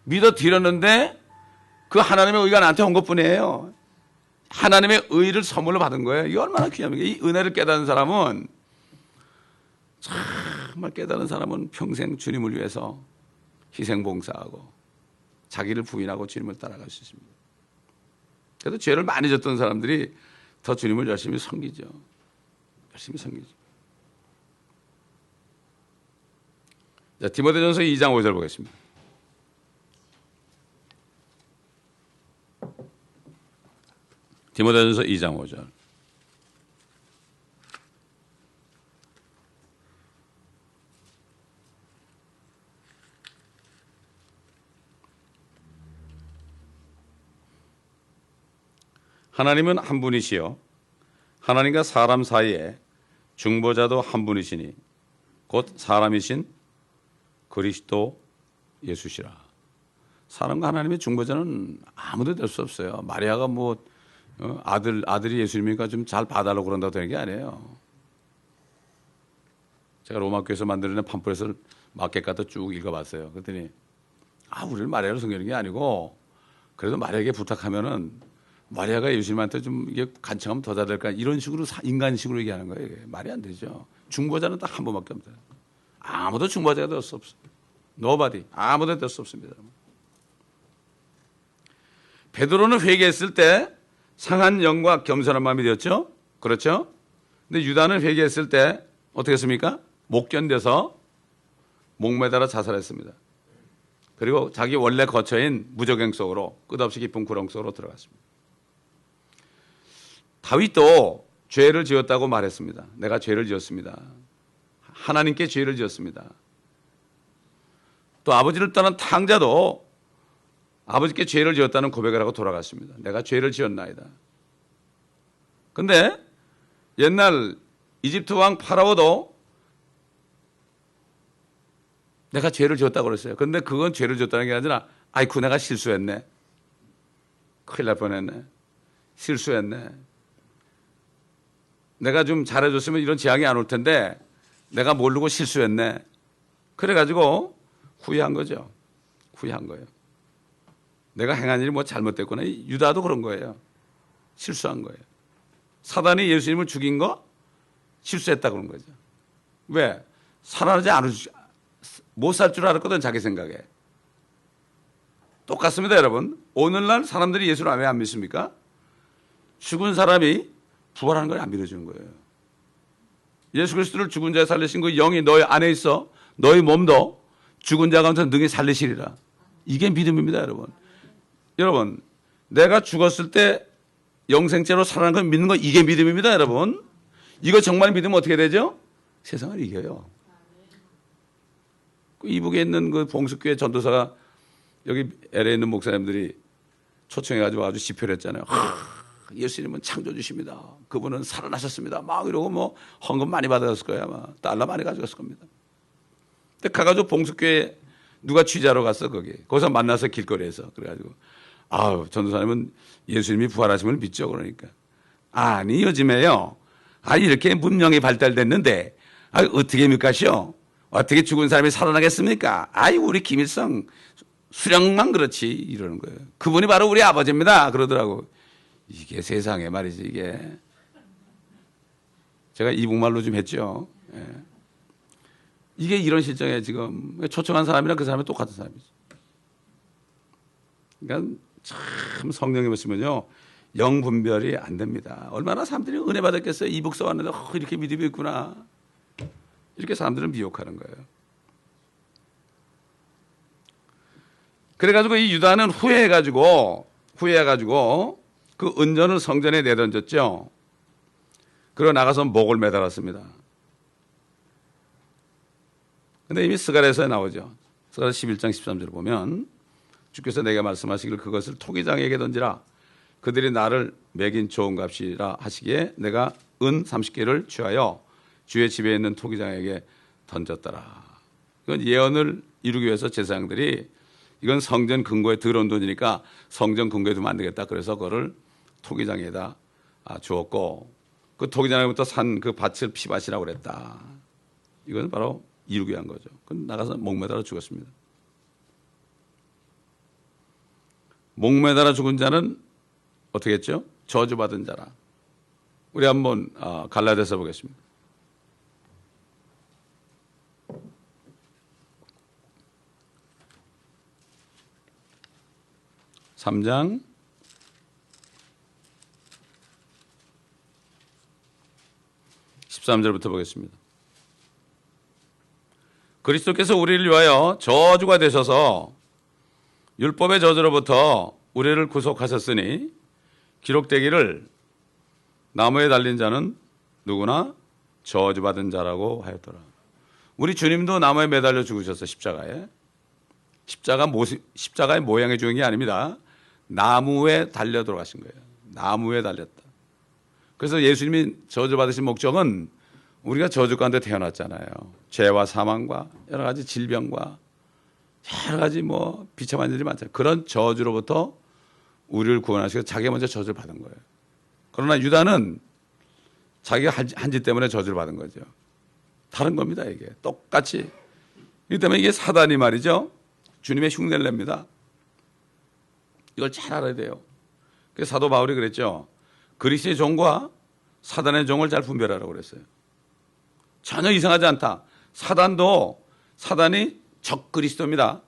믿어드렸는데 그 하나님의 의가 나한테 온 것뿐이에요. 하나님의 의를 선물로 받은 거예요. 이게 얼마나 귀합니까? 이 은혜를 깨닫는 사람은, 정말 깨닫는 사람은 평생 주님을 위해서 희생봉사하고 자기를 부인하고 주님을 따라갈 수 있습니다. 그래도 죄를 많이 졌던 사람들이 더 주님을 열심히 섬기죠. 열심히 섬기죠. 자, 디모데전서 2장 5절 보겠습니다. 디모데전서 2장 5절. 하나님은 한 분이시요 하나님과 사람 사이에 중보자도 한 분이시니 곧 사람이신 그리스도 예수시라. 사람과 하나님의 중보자는 아무도 될 수 없어요. 마리아가 뭐 아들이 예수님이니까 좀 잘 봐달라고 그런다고 되는 게 아니에요. 제가 로마교에서 만들어낸 팜플렛을 마켓 가서 쭉 읽어봤어요. 그랬더니 우리를 마리아로 섬기는 게 아니고, 그래도 마리아에게 부탁하면은 마리아가 예수님한테 좀 이게 간청하면 더 잘될까, 이런 식으로 인간식으로 얘기하는 거예요. 이게 말이 안 되죠. 중보자는 딱 한 번밖에 없어요. 아무도 중보자가 될 수 없어요. Nobody. 아무도 될 수 없습니다. 베드로는 회개했을 때 상한 영과 겸손한 마음이 되었죠. 그렇죠? 근데 유다는 회개했을 때 어떻게 했습니까? 못 견뎌서 목매달아 자살했습니다. 그리고 자기 원래 거처인 무적행 속으로, 끝없이 깊은 구렁 속으로 들어갔습니다. 다윗도 죄를 지었다고 말했습니다. 내가 죄를 지었습니다. 하나님께 죄를 지었습니다. 또 아버지를 떠난 탕자도 아버지께 죄를 지었다는 고백을 하고 돌아갔습니다. 내가 죄를 지었나이다. 근데 옛날 이집트 왕 파라오도 내가 죄를 지었다고 그랬어요. 근데 그건 죄를 지었다는 게 아니라, 아이쿠 내가 실수했네. 큰일 날 뻔했네. 실수했네. 내가 좀 잘해줬으면 이런 재앙이 안 올 텐데 내가 모르고 실수했네. 그래가지고 후회한 거죠. 후회한 거예요. 내가 행한 일이 뭐 잘못됐구나. 유다도 그런 거예요. 실수한 거예요. 사단이 예수님을 죽인 거 실수했다 그런 거죠. 왜? 살아나지 못 살 줄 알았거든, 자기 생각에. 똑같습니다, 여러분. 오늘날 사람들이 예수를 왜 안 믿습니까? 죽은 사람이 부활하는 걸 안 믿어주는 거예요. 예수 그리스도를 죽은 자에 살리신 그 영이 너희 안에 있어 너희 몸도 죽은 자 가운데 능히 살리시리라. 이게 믿음입니다, 여러분. 여러분, 내가 죽었을 때 영생죄로 살아나는 걸 믿는 거, 이게 믿음입니다, 여러분. 이거 정말 믿으면 어떻게 되죠? 세상을 이겨요. 이북에 있는 그 봉숙교회 전도사가 여기 LA에 있는 목사님들이 초청해가지고 아주 집회를 했잖아요. 예수님은 창조주십니다. 그분은 살아나셨습니다. 막 이러고 뭐 헌금 많이 받았을 거야. 아마 달러 많이 가져갔을 겁니다. 근데 가가지고 봉숙교회 누가 취재하러 갔어 거기. 거기서 만나서 길거리에서. 그래가지고 아우 전도사님은 예수님이 부활하심을 믿죠. 그러니까 아니 요즘에요. 이렇게 문명이 발달됐는데 어떻게 믿가시오? 어떻게 죽은 사람이 살아나겠습니까? 우리 김일성 수령만 그렇지 이러는 거예요. 그분이 바로 우리 아버지입니다. 그러더라고. 이게 세상에 말이지 이게. 제가 이북말로 좀 했죠. 예. 이게 이런 실정에 지금 초청한 사람이랑 그 사람이 똑같은 사람이죠. 그러니까 참 성령이 보시면요. 영분별이 안 됩니다. 얼마나 사람들이 은혜 받았겠어요. 이북서 왔는데 이렇게 믿음이 있구나. 이렇게 사람들은 미혹하는 거예요. 그래가지고 이 유다는 후회해가지고 그 은전을 성전에 내던졌죠. 그러고 나가서 목을 매달았습니다. 근데 이미 스가랴서에 나오죠. 스가랴 11장 13절을 보면 주께서 내게 말씀하시길 그것을 토기장에게 던지라. 그들이 나를 매긴 좋은 값이라 하시기에 내가 은 30개를 취하여 주의 집에 있는 토기장에게 던졌더라. 이건 예언을 이루기 위해서 제사장들이 이건 성전 근거에 들어온 돈이니까 성전 근거에 두면 안 되겠다. 그래서 그거를 토기장에다 주었고 그 토기장에부터 산 그 밭을 피밭이라고 그랬다. 이건 바로 이루기 위한 거죠. 그럼 나가서 목매달아 죽었습니다. 목매달아 죽은 자는 어떻게 했죠? 저주받은 자라. 우리 한번 갈라디아서 보겠습니다. 3장 13절부터 보겠습니다. 그리스도께서 우리를 위하여 저주가 되셔서 율법의 저주로부터 우리를 구속하셨으니 기록되기를 나무에 달린 자는 누구나 저주받은 자라고 하였더라. 우리 주님도 나무에 매달려 죽으셨어. 십자가에. 십자가의 모양의 죽은 게 아닙니다. 나무에 달려 돌아가신 거예요. 나무에 달렸다. 그래서 예수님이 저주받으신 목적은 우리가 저주 가운데 태어났잖아요. 죄와 사망과 여러 가지 질병과 여러 가지 비참한 일이 많잖아요. 그런 저주로부터 우리를 구원하시고 자기가 먼저 저주를 받은 거예요. 그러나 유다는 자기가 한 짓 때문에 저주를 받은 거죠. 다른 겁니다, 이게. 똑같이. 이 때문에 이게 사단이 말이죠. 주님의 흉내를 냅니다. 이걸 잘 알아야 돼요. 그래서 사도 바울이 그랬죠. 그리스도의 종과 사단의 종을 잘 분별하라고 그랬어요. 전혀 이상하지 않다. 사단이 적 그리스도입니다.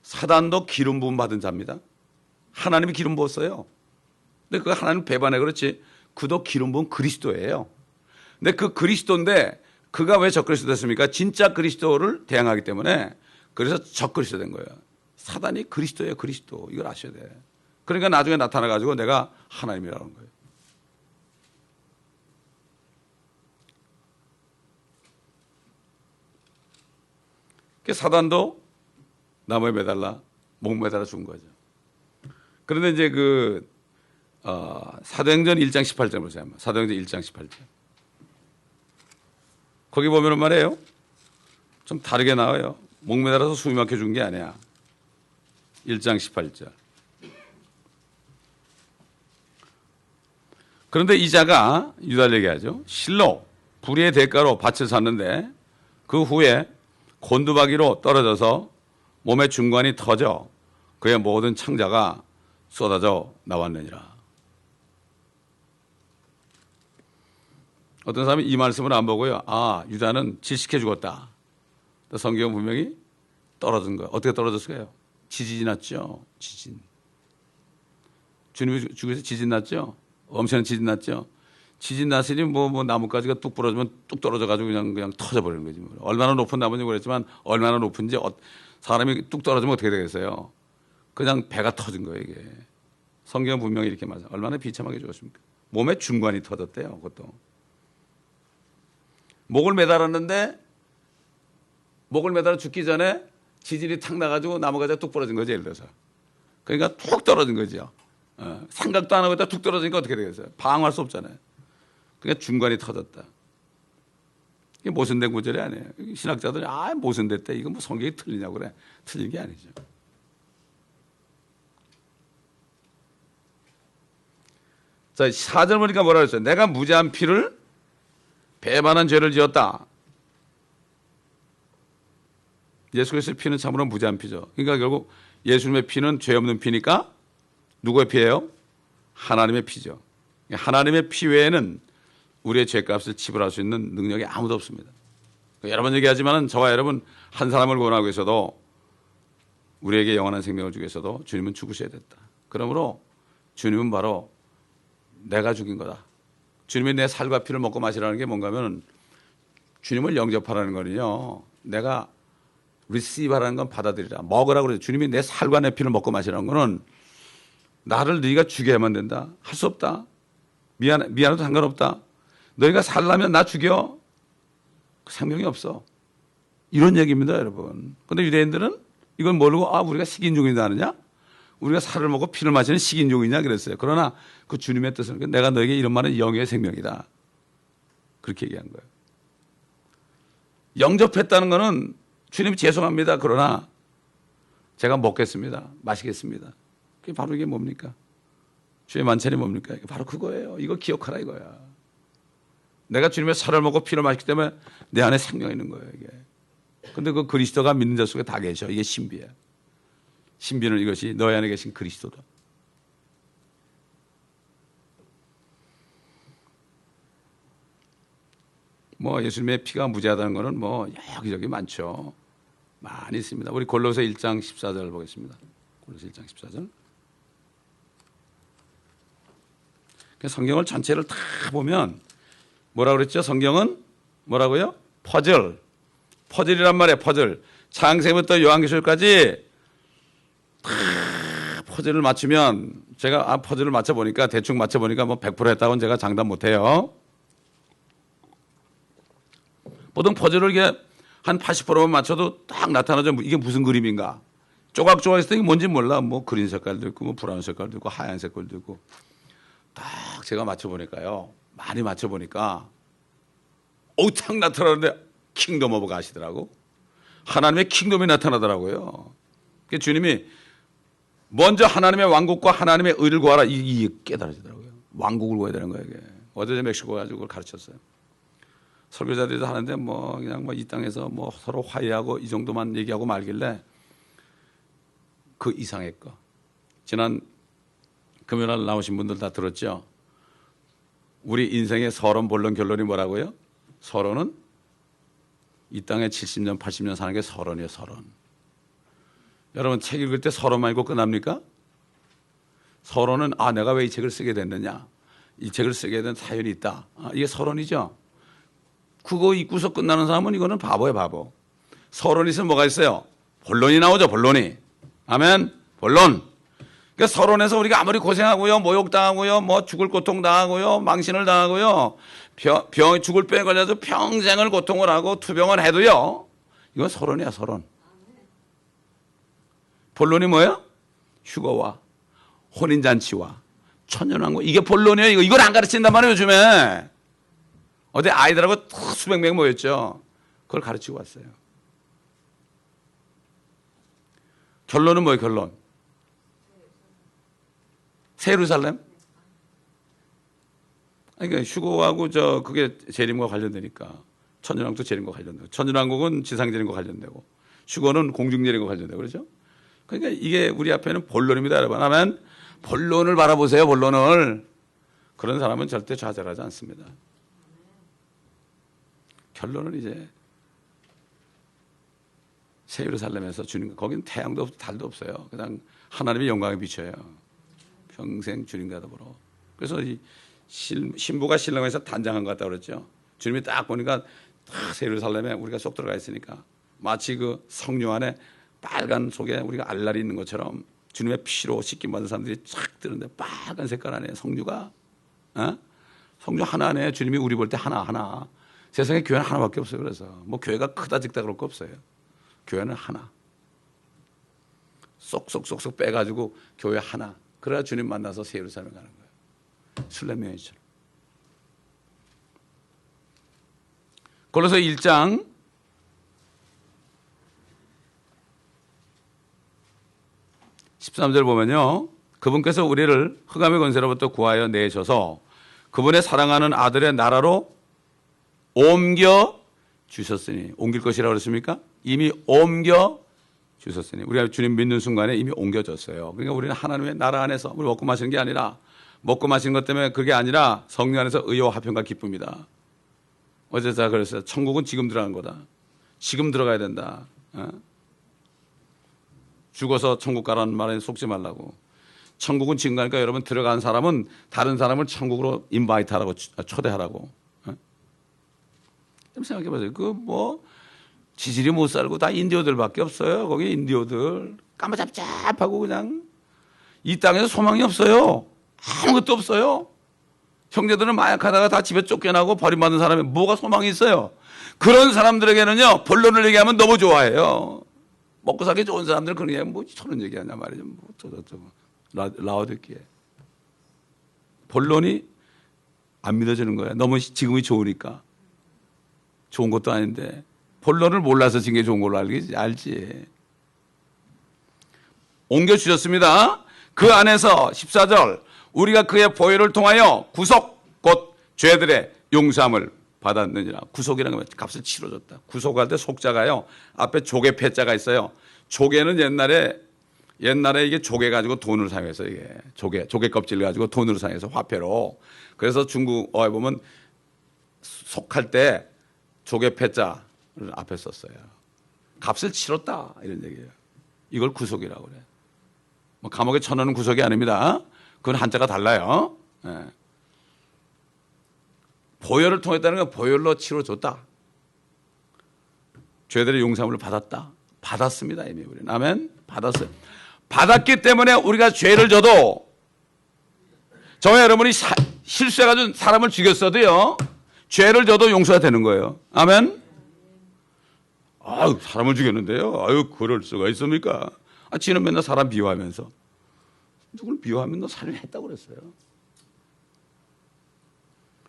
사단도 기름 부음 받은 자입니다. 하나님이 기름 부었어요. 근데 그 하나님 배반해 그렇지. 그도 기름 부은 그리스도예요. 근데 그 그리스도인데 그가 왜 적 그리스도 됐습니까? 진짜 그리스도를 대항하기 때문에 그래서 적 그리스도 된 거예요. 사단이 그리스도예요, 그리스도. 이걸 아셔야 돼. 그러니까 나중에 나타나가지고 내가 하나님이라는 거예요. 사단도 나무에 매달라 목 매달아 죽은 거죠. 그런데 이제 사도행전 1장 18절 보세요. 사도행전 1장 18절. 거기 보면은 말이에요. 좀 다르게 나와요. 목 매달아서 숨이 막혀 죽은 게 아니야. 1장 18절. 그런데 이 자가 유다를 얘기하죠. 실로 불의의 대가로 밭을 샀는데 그 후에 곤두박이로 떨어져서 몸의 중관이 터져 그의 모든 창자가 쏟아져 나왔느니라. 어떤 사람이 이 말씀을 안 보고요. 유다는 질식해 죽었다. 성경은 분명히 떨어진 거예요. 어떻게 떨어졌을까요? 지진이 났죠. 지진. 주님이 죽으셔서 지진 났죠. 엄청난 지진 났죠. 지진 났으니 나뭇가지가 뚝 부러지면 뚝 떨어져가지고 그냥 터져버리는 거지. 얼마나 높은 나무인지 모르겠지만 얼마나 높은지 사람이 뚝 떨어지면 어떻게 되겠어요? 그냥 배가 터진 거예요, 이게. 성경은 분명히 이렇게 말해요. 얼마나 비참하게 죽었습니까? 몸에 중관이 터졌대요, 그것도. 목을 매달았는데 목을 매달아 죽기 전에 지진이 탁 나가지고 나무가지가 뚝 부러진 거죠, 예를 들어서. 그러니까 툭 떨어진 거죠. 생각도 안 하고 있다 툭 떨어지니까 어떻게 되겠어요? 방어할 수 없잖아요. 그러니까 중간이 터졌다. 이게 모순된 구절이 아니에요. 신학자들이 모순됐다. 이거 뭐 성경이 틀리냐고 그래. 틀린 게 아니죠. 자, 4절 보니까 뭐라 그랬어요? 내가 무죄한 피를 배반한 죄를 지었다. 예수 그리스도의 피는 참으로 무죄한 피죠. 그러니까 결국 예수님의 피는 죄 없는 피니까 누구의 피예요? 하나님의 피죠. 하나님의 피 외에는 우리의 죄값을 지불할 수 있는 능력이 아무도 없습니다. 여러 번 얘기하지만 저와 여러분 한 사람을 원하고 있어도 우리에게 영원한 생명을 주기 위해서도 주님은 죽으셔야 됐다. 그러므로 주님은 바로 내가 죽인 거다. 주님이 내 살과 피를 먹고 마시라는 게 뭔가 하면 주님을 영접하라는 거는요. 내가 receive하라는 건 받아들이라. 먹으라고 그래요. 주님이 내 살과 내 피를 먹고 마시라는 거는 나를 네가 죽여야만 된다. 할 수 없다. 미안해도 상관없다. 너희가 살려면 나 죽여. 생명이 없어. 이런 얘기입니다, 여러분. 그런데 유대인들은 이걸 모르고 우리가 식인종이다 하느냐? 우리가 살을 먹고 피를 마시는 식인종이냐 그랬어요. 그러나 그 주님의 뜻은 내가 너에게 이런 말은 영의 생명이다. 그렇게 얘기한 거예요. 영접했다는 거는 주님 죄송합니다. 그러나 제가 먹겠습니다. 마시겠습니다. 그게 바로 이게 뭡니까? 주의 만찬이 뭡니까? 바로 그거예요. 이거 기억하라 이거야. 내가 주님의 살을 먹고 피를 마시기 때문에 내 안에 생명이 있는 거예요. 이게. 근데 그 그리스도가 믿는 자 속에 다 계셔. 이게 신비야. 신비는 이것이 너희 안에 계신 그리스도다. 뭐 예수님의 피가 무죄하다는 것은 뭐 여기저기 많죠. 많이 있습니다. 우리 골로새 1장 14절 보겠습니다. 골로새 1장 14절. 성경을 전체를 다 보면 뭐라고 그랬죠? 성경은 뭐라고요? 퍼즐이란 말이에요. 퍼즐. 창세부터 요한계시록까지 다 퍼즐을 맞추면 제가 퍼즐을 맞춰보니까 대충 맞춰보니까 뭐 100% 했다고는 제가 장담 못해요. 보통 퍼즐을 이게 한 80%만 맞춰도 딱 나타나죠. 이게 무슨 그림인가. 조각조각해서 이게 뭔지 몰라. 뭐 그린 색깔도 있고 뭐 브라운 색깔도 있고 하얀 색깔도 있고 딱 제가 맞춰보니까요. 많이 맞춰보니까 딱 나타나는데 킹덤 오브 갓이더라고. 하나님의 킹덤이 나타나더라고요. 주님이 먼저 하나님의 왕국과 하나님의 의를 구하라. 이게 깨달아지더라고요. 왕국을 구해야 되는 거예요. 이게. 어제 멕시코 가지고 그걸 가르쳤어요. 설교자들도 하는데 뭐 그냥 뭐 이 땅에서 뭐 서로 화해하고 이 정도만 얘기하고 말길래 그 이상의 거. 지난 금요일 나오신 분들 다 들었죠? 우리 인생의 서론, 본론, 결론이 뭐라고요? 서론은 이 땅에 70년, 80년 사는 게 서론이에요, 서론. 여러분 책 읽을 때 서론만 읽고 끝납니까? 서론은 내가 왜 이 책을 쓰게 됐느냐? 이 책을 쓰게 된 사연이 있다. 이게 서론이죠. 그거 읽고서 끝나는 사람은 이거는 바보예요, 바보. 서론이 있으면 뭐가 있어요? 본론이 나오죠, 본론이. 아멘. 본론. 그러니까 서론에서 우리가 아무리 고생하고요, 모욕당하고요, 뭐 죽을 고통 당하고요, 망신을 당하고요, 죽을 병에 걸려도 평생을 고통을 하고 투병을 해도요, 이건 서론이야, 서론. 본론이 뭐예요? 휴거와 혼인잔치와 천년왕국. 이게 본론이에요. 이걸 안 가르친단 말이에요, 요즘에. 어제 아이들하고 수백 명 모였죠. 그걸 가르치고 왔어요. 결론은 뭐예요, 결론? 새 예루살렘? 그러니까 휴거하고 그게 재림과 관련되니까. 천년왕국도 재림과 관련되고. 천년왕국은 지상 재림과 관련되고. 휴거는 공중 재림과 관련되고. 그렇죠? 그러니까 이게 우리 앞에는 본론입니다, 여러분. 하면 본론을 바라보세요, 본론을. 그런 사람은 절대 좌절하지 않습니다. 결론은 이제 새 예루살렘에서 주님, 거기는 태양도 없고 달도 없어요. 그냥 하나님의 영광에 비춰요. 평생 주님과 더불어. 그래서 이 신부가 신랑에서 단장한 것 같다고 그랬죠. 주님이 딱 보니까 딱 새 예루살렘에 우리가 쏙 들어가 있으니까 마치 그 성녀 안에 빨간 속에 우리가 알날이 있는 것처럼 주님의 피로 씻김 받은 사람들이 쫙 뜨는데 빨간 색깔 안에 성류가, 성류 하나 안에 주님이 우리 볼 때 하나. 세상에 교회는 하나밖에 없어요. 그래서 뭐 교회가 크다 작다 그럴 거 없어요. 교회는 하나. 쏙쏙쏙쏙 빼가지고 교회 하나. 그래야 주님 만나서 새 예루살렘 가는 거예요. 술래명이처럼. 골로새 1장 13절 보면요. 그분께서 우리를 흑암의 권세로부터 구하여 내셔서 그분의 사랑하는 아들의 나라로 옮겨 주셨으니, 옮길 것이라고 그랬습니까? 이미 옮겨 주셨으니, 우리가 주님 믿는 순간에 이미 옮겨졌어요. 그러니까 우리는 하나님의 나라 안에서, 우리 먹고 마시는 게 아니라, 먹고 마시는 것 때문에 그게 아니라 성령 안에서 의와 화평과 기쁨이다. 어제 제가 그랬어요. 천국은 지금 들어가는 거다. 지금 들어가야 된다. 죽어서 천국 가라는 말에 속지 말라고. 천국은 지금 가니까 여러분 들어간 사람은 다른 사람을 천국으로 인바이트하라고, 초대하라고. 좀 생각해 보세요. 그 뭐 지질이 못 살고 다 인디오들밖에 없어요. 거기 인디오들 까마잡잡하고 그냥 이 땅에서 소망이 없어요. 아무것도 없어요. 형제들은 마약하다가 다 집에 쫓겨나고 버림받은 사람이 뭐가 소망이 있어요. 그런 사람들에게는요, 본론을 얘기하면 너무 좋아해요. 먹고 살기 좋은 사람들은 그런 얘기하면 뭐 저런 얘기하냐 말이죠. 뭐 저저저 라오디게에 본론이 안 믿어지는 거야. 너무 지금이 좋으니까. 좋은 것도 아닌데 본론을 몰라서 지금 게 좋은 걸로 알지. 옮겨주셨습니다. 그 안에서 14절 우리가 그의 보혈을 통하여 구속 곧 죄들의 용서함을 받았느니라. 구속이라는 건 값을 치러줬다. 구속할 때 속자가요, 앞에 조개 패자가 있어요. 조개는 옛날에 이게 조개 가지고 돈을 사용해서, 이게 조개 껍질 가지고 돈으로 사용해서 화폐로. 그래서 중국 어에 보면 속할 때 조개 패자를 앞에 썼어요. 값을 치렀다 이런 얘기예요. 이걸 구속이라고 그래. 뭐 감옥에 쳐넣는 구속이 아닙니다. 그건 한자가 달라요. 예. 보혈을 통했다는 건 보혈로 치러줬다. 죄들의 용서함을 받았습니다. 이미 우리는. 아멘. 받았어요. 받았기 때문에 우리가 죄를 져도, 저와 여러분이 실수해가지고 사람을 죽였어도요, 죄를 져도 용서가 되는 거예요. 아멘. 아유, 사람을 죽였는데요. 아유, 그럴 수가 있습니까? 지는 맨날 사람 비유하면서. 누굴 비유하면 너 살인했다고 그랬어요.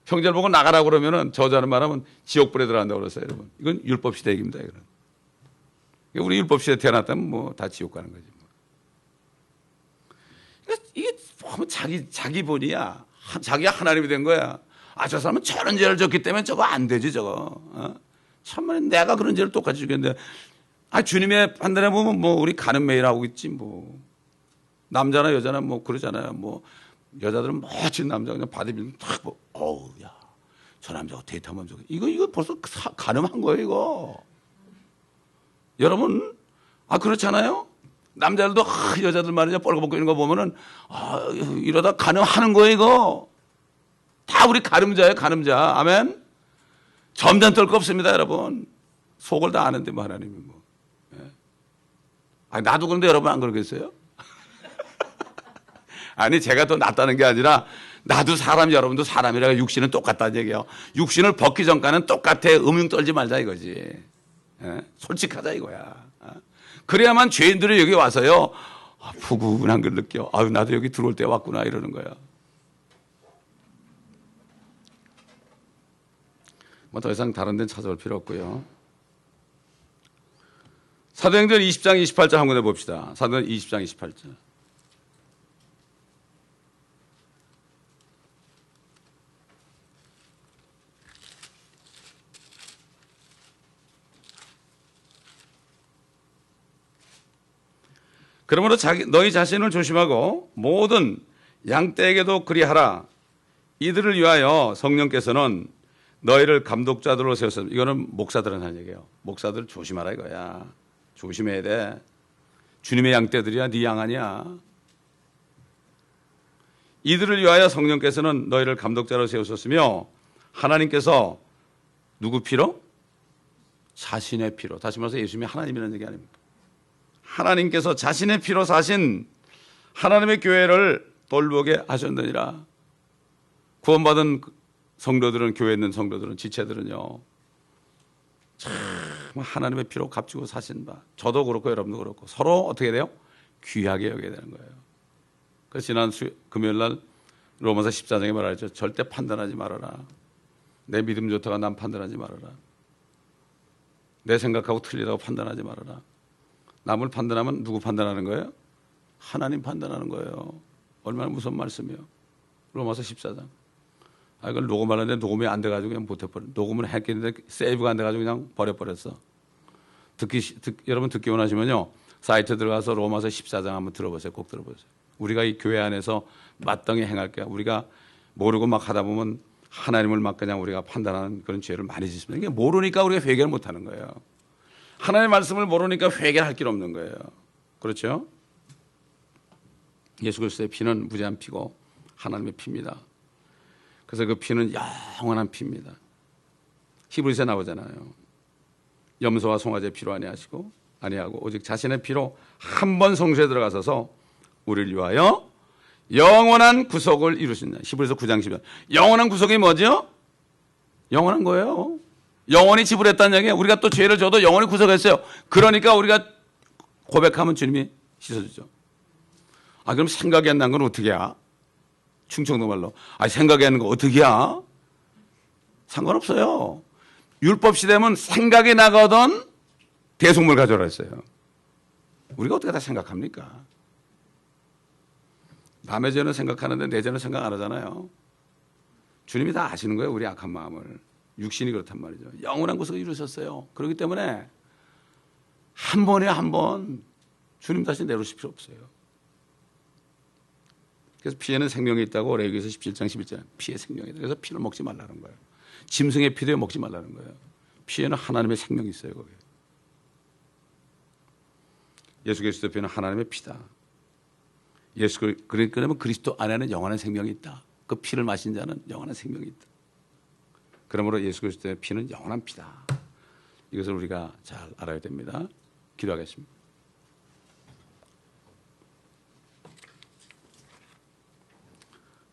형제를 보고 나가라고 그러면은 저자는 말하면 지옥불에 들어간다고 그랬어요, 여러분. 이건 율법 시대 얘기입니다, 이거는. 우리 율법 시대에 태어났다면 뭐 다 지옥 가는 거지. 뭐. 이게 뭐 자기 본이야. 자기가 하나님이 된 거야. 저 사람은 저런 죄를 졌기 때문에 저거 안 되지, 저거. 참말로 내가 그런 죄를 똑같이 죽였는데, 주님의 판단해 보면 뭐 우리 가는 매일 하고 있지, 뭐. 남자나 여자나 뭐 그러잖아요. 뭐 여자들은 멋진 남자 그냥 바디빌딩 탁 뭐, 어우, 야, 저 남자가 데이트하면 저거. 이거 벌써 가늠한 거예요, 이거. 여러분, 그렇잖아요? 남자들도, 여자들 말이죠. 뻘거벗고 있는 거 보면은, 이러다 가늠하는 거예요, 이거. 다 우리 가늠자예요, 가늠자. 아멘? 점잖 떨 거 없습니다, 여러분. 속을 다 아는데, 뭐, 하나님이 뭐. 예. 나도 그런데 여러분 안 그러겠어요? 아니, 제가 더 낫다는 게 아니라, 나도 사람, 여러분도 사람이라 육신은 똑같다는 얘기예요. 육신을 벗기 전까지는 똑같아. 음흉 떨지 말자 이거지. 예? 솔직하자 이거야. 그래야만 죄인들이 여기 와서요, 푸근한 걸 느껴. 나도 여기 들어올 때 왔구나 이러는 거야. 뭐 더 이상 다른 데는 찾아올 필요 없고요. 사도행전 20장 28절 한 군데 봅시다. 사도행전 20장 28절. 그러므로 너희 자신을 조심하고 모든 양떼에게도 그리하라. 이들을 위하여 성령께서는 너희를 감독자들로 세웠습니다. 이거는 목사들은 하는 얘기예요. 목사들 조심하라 이거야. 조심해야 돼. 주님의 양떼들이야. 네 양 아니야. 이들을 위하여 성령께서는 너희를 감독자로 세우셨으며 하나님께서 누구 피로? 자신의 피로. 다시 말해서 예수님이 하나님이라는 얘기 아닙니까? 하나님께서 자신의 피로 사신 하나님의 교회를 돌보게 하셨느니라. 구원받은 성도들은, 교회에 있는 성도들은, 지체들은요, 참 하나님의 피로 값지고 사신 바, 저도 그렇고 여러분도 그렇고 서로 어떻게 돼요? 귀하게 여겨야 되는 거예요. 그 지난 금요일 날 로마서 14장에 말하죠. 절대 판단하지 말아라. 내 믿음 좋다가 난 판단하지 말아라. 내 생각하고 틀리다고 판단하지 말아라. 남을 판단하면 누구 판단하는 거예요? 하나님 판단하는 거예요. 얼마나 무서운 말씀이에요. 로마서 14장. 이걸 녹음하려는데 녹음이 안 돼가지고 그냥 못해버려. 녹음을 했겠는데 세이브가 안 돼가지고 그냥 버려버렸어. 여러분 듣기 원하시면요. 사이트 들어가서 로마서 14장 한번 들어보세요. 꼭 들어보세요. 우리가 이 교회 안에서 마땅히 행할게요. 우리가 모르고 막 하다 보면 하나님을 막 그냥 우리가 판단하는 그런 죄를 많이 짓습니다. 이게 모르니까 우리가 회개를 못 하는 거예요. 하나님의 말씀을 모르니까 회개할 길 없는 거예요. 그렇죠? 예수 그리스도의 피는 무제한 피고 하나님의 피입니다. 그래서 그 피는 영원한 피입니다. 히브리서에 나오잖아요. 염소와 송아지의 피로 아니하고 오직 자신의 피로 한 번 성소에 들어가셔서 우리를 위하여 영원한 구속을 이루신다. 히브리서 9장 10절. 영원한 구속이 뭐죠? 영원한 거예요. 영원히 지불했다는 얘기예요. 우리가 또 죄를 져도 영원히 구속했어요. 그러니까 우리가 고백하면 주님이 씻어주죠. 그럼 생각이 안 난 건 어떻게 해? 충청도 말로. 생각이 안 난 거 어떻게 해? 상관없어요. 율법 시대면 생각이 나거든 대속물 가져오라 했어요. 우리가 어떻게 다 생각합니까? 남의 죄는 생각하는데 내 죄는 생각 안 하잖아요. 주님이 다 아시는 거예요. 우리 악한 마음을. 육신이 그렇단 말이죠. 영원한 구속을 이루셨어요. 그렇기 때문에 한 번에 한 번 주님 다시 내놓으실 필요 없어요. 그래서 피에는 생명이 있다고 레위기서 17장 11절 피에 생명이 있다. 그래서 피를 먹지 말라는 거예요. 짐승의 피도 먹지 말라는 거예요. 피에는 하나님의 생명이 있어요. 거기에. 예수 그리스도 피는 하나님의 피다. 그러면 그리스도 안에는 영원한 생명이 있다. 그 피를 마신 자는 영원한 생명이 있다. 그러므로 예수 그리스도의 피는 영원한 피다. 이것을 우리가 잘 알아야 됩니다. 기도하겠습니다.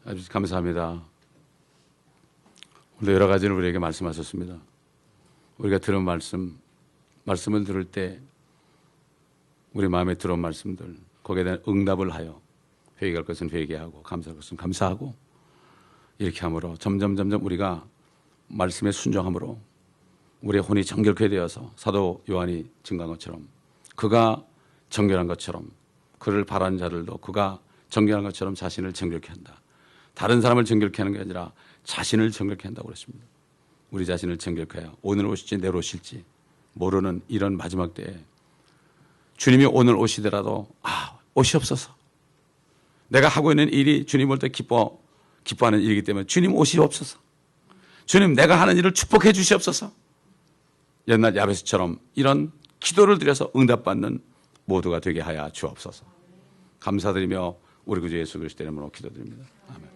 아주 감사합니다. 오늘 여러 가지를 우리에게 말씀하셨습니다. 우리가 들은 말씀을 들을 때 우리 마음에 들어온 말씀들 거기에 대한 응답을 하여 회개할 것은 회개하고 감사할 것은 감사하고 이렇게 함으로 점점 우리가 말씀에 순종함으로 우리의 혼이 정결케 되어서 사도 요한이 증거한 것처럼 그가 정결한 것처럼 그를 바라는 자들도 그가 정결한 것처럼 자신을 정결케 한다. 다른 사람을 정결케 하는 게 아니라 자신을 정결케 한다고 그랬습니다. 우리 자신을 정결케 해야 오늘 오실지 내일 오실지 모르는 이런 마지막 때에 주님이 오늘 오시더라도 오시옵소서. 내가 하고 있는 일이 주님 올 때 기뻐하는 일이기 때문에 주님 오시옵소서. 주님 내가 하는 일을 축복해 주시옵소서. 옛날 야베스처럼 이런 기도를 드려서 응답받는 모두가 되게 하여 주옵소서. 감사드리며 우리 구주 예수 그리스도 이름으로 기도드립니다. 아멘.